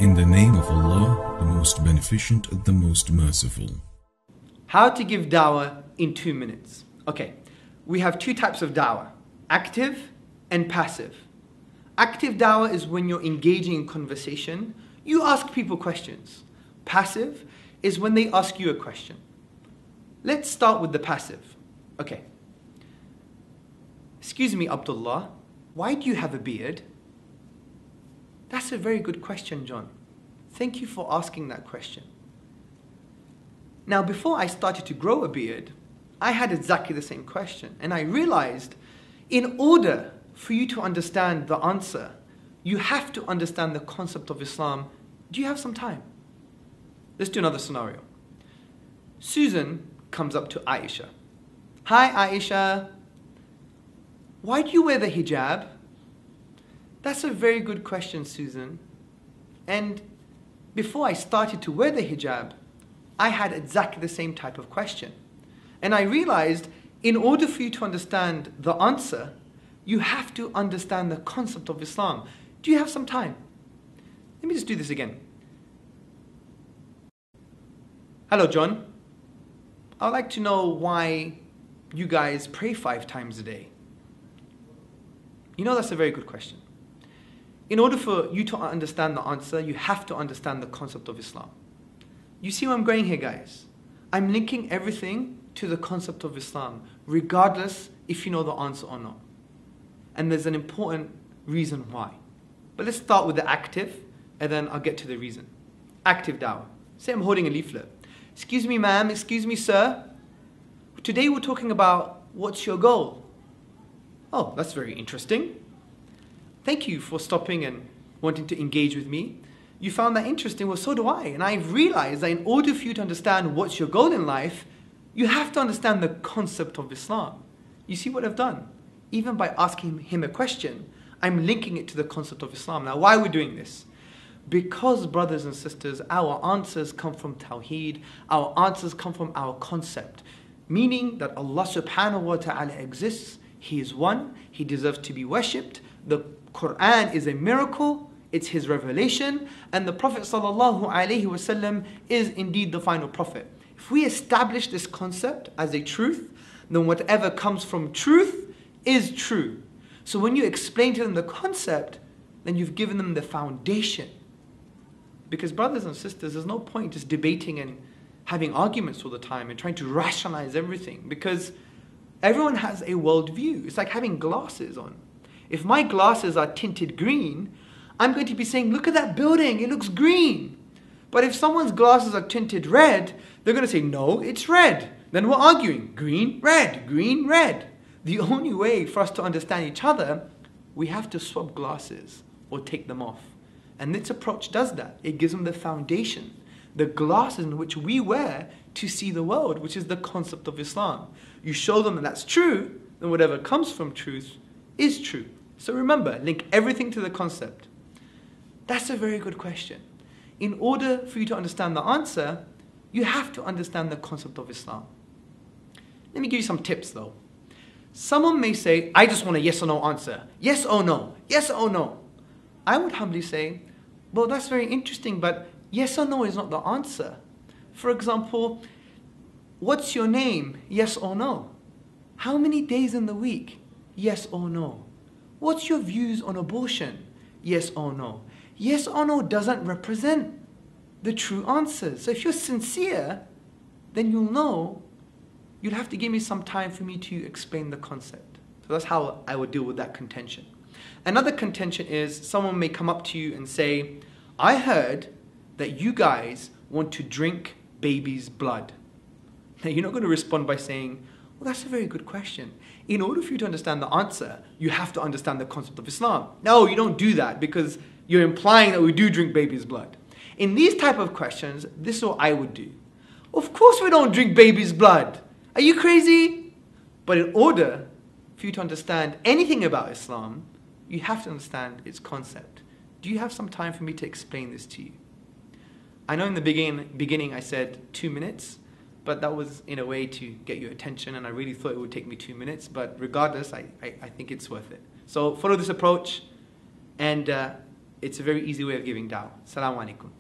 In the name of Allah, the most beneficent, the most merciful. How to give dawah in 2 minutes. Okay, we have two types of dawah, active and passive. Active dawah is when you're engaging in conversation, you ask people questions. Passive is when they ask you a question. Let's start with the passive. Okay. Excuse me, Abdullah, why do you have a beard? That's a very good question, John. Thank you for asking that question. Now, before I started to grow a beard, I had exactly the same question. And I realized in order for you to understand the answer, you have to understand the concept of Islam. Do you have some time? Let's do another scenario. Susan comes up to Aisha. Hi, Aisha. Why do you wear the hijab? That's a very good question, Susan. And before I started to wear the hijab, I had exactly the same type of question. And I realized in order for you to understand the answer, you have to understand the concept of Islam. Do you have some time? Let me just do this again. Hello, John. I would like to know why you guys pray 5 times a day. You know, that's a very good question. In order for you to understand the answer, you have to understand the concept of Islam. You see where I'm going here, guys? I'm linking everything to the concept of Islam, regardless if you know the answer or not. And there's an important reason why. But let's start with the active, and then I'll get to the reason. Active dawah. Say I'm holding a leaflet. Excuse me, ma'am, excuse me, sir. Today we're talking about what's your goal? Oh, that's very interesting. Thank you for stopping and wanting to engage with me. You found that interesting, well, so do I. And I've realized that in order for you to understand what's your goal in life, you have to understand the concept of Islam. You see what I've done? Even by asking him a question, I'm linking it to the concept of Islam. Now, why are we doing this? Because, brothers and sisters, our answers come from Tawheed, our answers come from our concept. Meaning that Allah subhanahu wa ta'ala exists, He is one, He deserves to be worshipped. The Quran is a miracle, it's His revelation, and the Prophet sallallahu alaihi wasallam is indeed the final prophet. If we establish this concept as a truth, then whatever comes from truth is true. So when you explain to them the concept, then you've given them the foundation. Because brothers and sisters, there's no point just debating and having arguments all the time and trying to rationalize everything, because everyone has a worldview. It's like having glasses on. If my glasses are tinted green, I'm going to be saying, look at that building, it looks green. But if someone's glasses are tinted red, they're going to say, no, it's red. Then we're arguing, green, red, green, red. The only way for us to understand each other, we have to swap glasses or take them off. And this approach does that. It gives them the foundation, the glasses in which we wear to see the world, which is the concept of Islam. You show them that that's true, then whatever comes from truth is true. So remember, link everything to the concept. That's a very good question. In order for you to understand the answer, you have to understand the concept of Islam. Let me give you some tips though. Someone may say, I just want a yes or no answer. Yes or no, yes or no. I would humbly say, well, that's very interesting, but yes or no is not the answer. For example, what's your name? Yes or no. How many days in the week? Yes or no. What's your views on abortion? Yes or no. Yes or no doesn't represent the true answers. So if you're sincere, then you'll know. You'll have to give me some time for me to explain the concept. So that's how I would deal with that contention. Another contention is someone may come up to you and say, I heard that you guys want to drink baby's blood. Now you're not going to respond by saying, well, that's a very good question. In order for you to understand the answer, you have to understand the concept of Islam. No, you don't do that because you're implying that we do drink baby's blood. In these type of questions, this is what I would do. Of course we don't drink baby's blood. Are you crazy? But in order for you to understand anything about Islam, you have to understand its concept. Do you have some time for me to explain this to you? I know in the beginning I said 2 minutes, but that was in a way to get your attention, and I really thought it would take me 2 minutes, but regardless, I think it's worth it. So follow this approach, and it's a very easy way of giving da'wah. Assalamu alaikum.